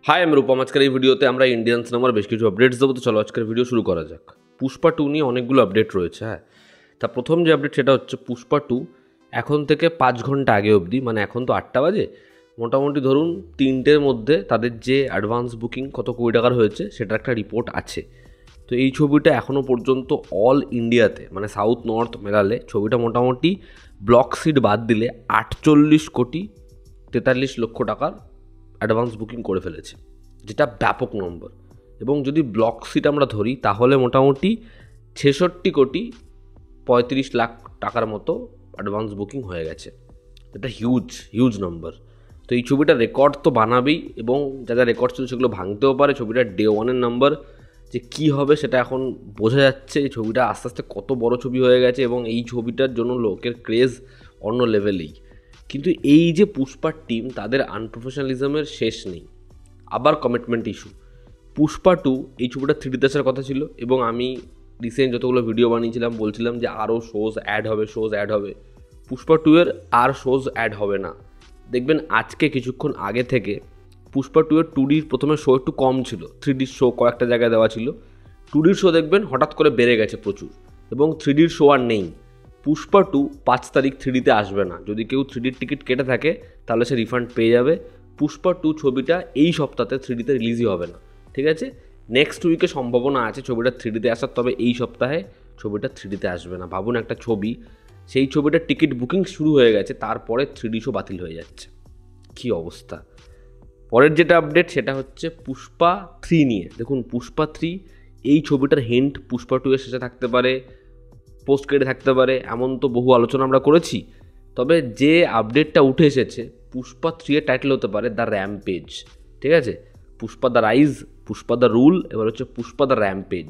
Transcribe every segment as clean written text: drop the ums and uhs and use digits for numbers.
High, আমি রূপম। আজকের এই ভিডিওতে আমরা ইন্ডিয়ান সিনেমার বেশ কিছু আপডেটস দেবো। তো চলো আজকের ভিডিও শুরু করা যাক। পুষ্পা 2 নিয়ে অনেকগুলো আপডেট রয়েছে। তা প্রথম যে আপডেট সেটা হচ্ছে পুষ্পা 2 এখন থেকে 5 ঘন্টা আগে অবধি, মানে এখন তো 8টা বাজে, মোটামুটি ধরুন 3টের মধ্যে তাদের যে অ্যাডভান্স বুকিং কত কোটি টাকার হয়েছে সেটার একটা রিপোর্ট আছে। তো এই ছবিটা এখনও পর্যন্ত অল ইন্ডিয়াতে, মানে সাউথ নর্থ মেলালে ছবিটা মোটামুটি ব্লক সিট বাদ দিলে 48,43,00,000 টাকার অ্যাডভান্স বুকিং করে ফেলেছে, যেটা ব্যাপক নম্বর। এবং যদি ব্লক সিট আমরা ধরি তাহলে মোটামুটি 66,35,00,000 টাকার মতো অ্যাডভান্স বুকিং হয়ে গেছে। এটা হিউজ নম্বর। তো এই ছবিটা রেকর্ড তো বানাবেই, এবং যা যা রেকর্ড ছিল সেগুলো ভাঙতেও পারে। ছবিটার ডে ওয়ানের নাম্বার যে কী হবে সেটা এখন বোঝা যাচ্ছে। এই ছবিটা আস্তে আস্তে কত বড় ছবি হয়ে গেছে, এবং এই ছবিটার জন্য লোকের ক্রেজ অন্য লেভেলেই। কিন্তু এই যে পুষ্পার টিম, তাদের আনপ্রফেশনালিজমের শেষ নেই। আবার কমিটমেন্ট ইস্যু। পুষ্পা 2 এই ছবিটা 3D আসার কথা ছিল, এবং আমি রিসেন্ট যতগুলো ভিডিও বানিয়েছিলাম বলছিলাম যে আরও শোজ অ্যাড হবে। পুষ্পা 2 এর আর শোজ অ্যাড হবে না। দেখবেন আজকে কিছুক্ষণ আগে থেকে পুষ্পা 2 এর 2Dর প্রথমে শো একটু কম ছিল, 3Dর শো কয়েকটা জায়গায় দেওয়া ছিল। 2Dর শো দেখবেন হঠাৎ করে বেড়ে গেছে প্রচুর, এবং 3Dর শো আর নেই। পুষ্পা 2 5 তারিখ 3Dতে আসবে না। যদি কেউ 3Dর টিকিট কেটে থাকে তাহলে সে রিফান্ড পেয়ে যাবে। পুষ্পা 2 ছবিটা এই সপ্তাহে 3Dতে রিলিজই হবে না, ঠিক আছে? নেক্সট উইকে সম্ভাবনা আছে ছবিটা 3Dতে আসার, তবে এই সপ্তাহে ছবিটা 3Dতে আসবে না। ভাবুন, একটা ছবি, সেই ছবিটার টিকিট বুকিং শুরু হয়ে গেছে, তারপরে 3D শো বাতিল হয়ে যাচ্ছে। কী অবস্থা! পরের যেটা আপডেট সেটা হচ্ছে পুষ্পা 3 নিয়ে। দেখুন, পুষ্পা 3 এই ছবিটার হিন্ট পুষ্পা 2 এর শেষে থাকতে পারে, পোস্ট ক্রেডিট থাকতে পারে, এমন তো বহু আলোচনা আমরা করেছি। তবে যে আপডেটটা উঠে এসেছে, পুষ্পা 3 এর টাইটেল হতে পারে দ্য র্যাম্পেজ, ঠিক আছে? Pushpa the rise, Pushpa the rule, এবার হচ্ছে পুষ্পা দ্য র্যাম্পেজ।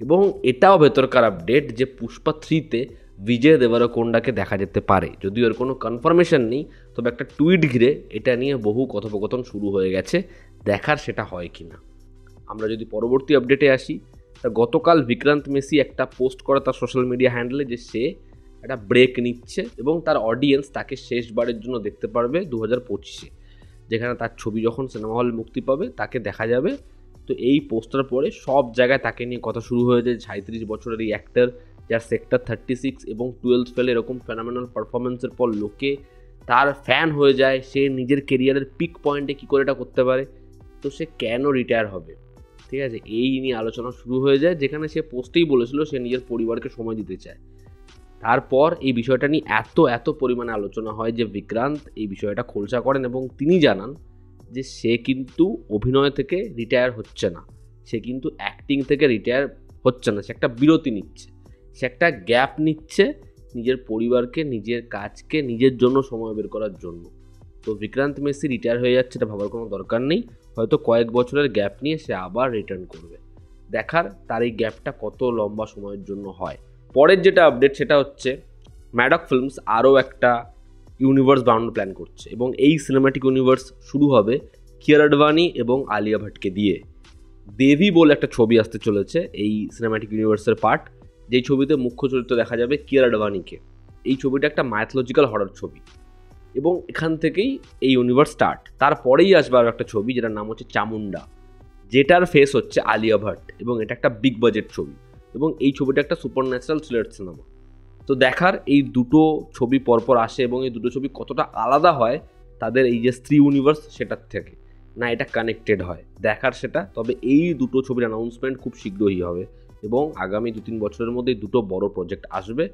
এবং এটাও ভেতরকার আপডেট যে পুষ্পা 3তে বিজয় দেবরকোন্ডাকে দেখা যেতে পারে। যদিও এর কোনো কনফার্মেশন নেই, তবে একটা টুইট ঘিরে এটা নিয়ে বহু কথোপকথন শুরু হয়ে গেছে। দেখার সেটা হয় কি না। আমরা যদি পরবর্তী আপডেটে আসি, তা গতকাল বিক্রান্ত মেসি একটা পোস্ট করে তার সোশ্যাল মিডিয়া হ্যান্ডেলে যে সে একটা ব্রেক নিচ্ছে, এবং তার অডিয়েন্স তাকে শেষবারের জন্য দেখতে পারবে 2025-এ, যেখানে তার ছবি যখন সিনেমা হল মুক্তি পাবে তাকে দেখা যাবে। তো এই পোস্টার পরে সব জায়গায় তাকে নিয়ে কথা শুরু হয়েছে। 37 বছরের এই অ্যাক্টর, যার সেক্টর 36 এবং 12th ফেল এরকম ফেনোমেনাল পারফরমেন্সের পর লোকে তার ফ্যান হয়ে যায়। সে নিজের কেরিয়ারের পিক পয়েন্টে কী করে এটা করতে পারে, তো সে কেন রিটায়ার হবে, ঠিক আছে? এই নিয়ে আলোচনা শুরু হয়ে যায়, যেখানে সে পোস্টেই বলেছিল সে নিজের পরিবারকে সময় দিতে চায়। তারপর এই বিষয়টা নিয়ে এত পরিমাণে আলোচনা হয় যে বিক্রান্ত এই বিষয়টা খোলসা করেন, এবং তিনি জানান যে সে কিন্তু অভিনয় থেকে রিটায়ার হচ্ছে না, সে কিন্তু অ্যাক্টিং থেকে রিটায়ার হচ্ছে না, সে একটা বিরতি নিচ্ছে, সে একটা গ্যাপ নিচ্ছে নিজের পরিবারকে, নিজের কাজকে, নিজের জন্য সময় বের করার জন্য। তো বিক্রান্ত মেসি রিটায়ার হয়ে যাচ্ছে, এটা ভাবার কোনো দরকার নেই। হয়তো কয়েক বছরের গ্যাপ নিয়ে সে আবার রিটার্ন করবে। দেখার তার এই গ্যাপটা কত লম্বা সময়ের জন্য হয়। পরের যেটা আপডেট সেটা হচ্ছে ম্যাডক ফিল্মস আরও একটা ইউনিভার্স বানানোর প্ল্যান করছে, এবং এই সিনেম্যাটিক ইউনিভার্স শুরু হবে কিয়ারা আডবাণী এবং আলিয়া ভাটকে দিয়ে। দেবী বলে একটা ছবি আসতে চলেছে এই সিনেম্যাটিক ইউনিভার্সের পার্ট, যেই ছবিতে মুখ্য চরিত্র দেখা যাবে কিয়ারা আডবাণীকে। এই ছবিটা একটা মাইথোলজিক্যাল হরর ছবি, এবং এখান থেকেই এই ইউনিভার্স স্টার্ট। তারপরেই আসবে আরও একটা ছবি যেটার নাম হচ্ছে চামুন্ডা, যেটার ফেস হচ্ছে আলিয়া ভাট, এবং এটা একটা বিগ বাজেট ছবি, এবং এই ছবিটা একটা সুপার ন্যাচারাল থ্রিলার সিনেমা। তো দেখার এই দুটো ছবি পরপর আসে, এবং এই দুটো ছবি কতটা আলাদা হয় তাদের এই যে স্ত্রী ইউনিভার্স সেটার থেকে, না এটা কানেক্টেড হয়, দেখার সেটা। তবে এই দুটো ছবির অ্যানাউন্সমেন্ট খুব শীঘ্রই হবে, এবং আগামী 2-3 বছরের মধ্যে এই দুটো বড় প্রজেক্ট আসবে।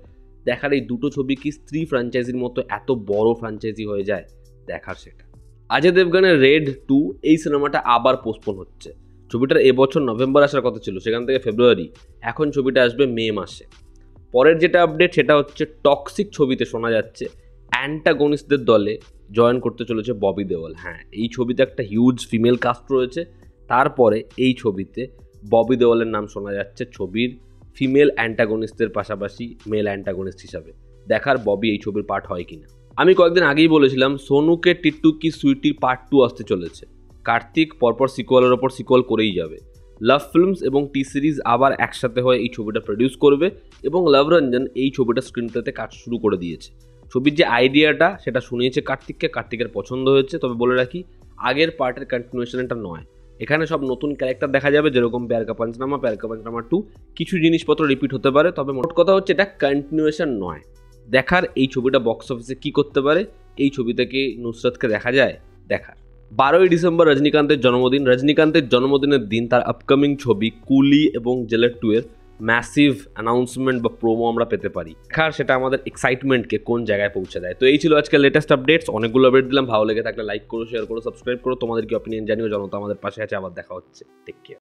দেখার এই দুটো ছবি কি স্ত্রী ফ্র্যাঞ্চাইজির মতো এত বড় ফ্র্যাঞ্চাইজি হয়ে যায়, দেখার সেটা। অজয় দেবগনের রেড 2 এই সিনেমাটা আবার পোস্টপোন হচ্ছে। ছবিটার এবছর নভেম্বর আসার কথা ছিল, সেখান থেকে ফেব্রুয়ারি, এখন ছবিটা আসবে মে মাসে। পরের যেটা আপডেট সেটা হচ্ছে টক্সিক ছবিতে শোনা যাচ্ছে অ্যান্টাগনিস্টদের দলে জয়েন করতে চলেছে ববি দেওয়াল। হ্যাঁ, এই ছবিতে একটা হিউজ ফিমেল কাস্ট রয়েছে। তারপরে এই ছবিতে ববি দেওয়ালের নাম শোনা যাচ্ছে ছবির ফিমেল অ্যান্টাগনিস্টদের পাশাপাশি মেল অ্যান্টাগনিস্ট হিসাবে। দেখার ববি এই ছবির পার্ট হয় কিনা। আমি কয়েকদিন আগেই বলেছিলাম সোনুকে টিট্টু কি সুইটির পার্ট 2 আসতে চলেছে। কার্তিক পরপর সিকুয়ালের ওপর সিকুয়াল করেই যাবে। লাভ ফিল্মস এবং টি সিরিজ আবার একসাথে হয়ে এই ছবিটা প্রডিউস করবে, এবং লভ রঞ্জন এই ছবিটা স্ক্রিন প্লেতে কাজ শুরু করে দিয়েছে। ছবির যে আইডিয়াটা সেটা শুনিয়েছে কার্তিককে, কার্তিকের পছন্দ হয়েছে। তবে বলে রাখি, আগের পার্টের কন্টিনিউশন এটা নয়। এখানে সব নতুন ক্যারেক্টার দেখা যাবে, যেরকম প্যার কা পঞ্চনামা, প্যার কা পঞ্চনামা 2, কিছু জিনিসপত্র রিপিট হতে পারে, তবে মোট কথা হচ্ছে এটা কন্টিনিউশন নয়। দেখার এই ছবিটা বক্স অফিসে কী করতে পারে, এই ছবি থেকে নুসরতকে দেখা যায় দেখার। 12ই ডিসেম্বর রজনীকান্তের জন্মদিন। রজনীকান্তের জন্মদিনের দিন তার আপকামিং ছবি কুলি এবং জেলার 2 এর ম্যাসিভ অ্যানাউন্সমেন্ট বা প্রোমো আমরা পেতে পারি। দেখার সেটা আমাদের এক্সাইটমেন্টকে কোন জায়গায় পৌঁছে দেয়। তো এই ছিল আজকে লেটেস্ট আপডেটস। অনেকগুলো আপডেট দিলাম, ভালো লেগে থাকলে লাইক করো, শেয়ার করো, সাবস্ক্রাইব করো, তোমাদের কি অপিনিয়ন জানিও। জনতা আমাদের পাশে আছে, আবার দেখা হচ্ছে। Take care.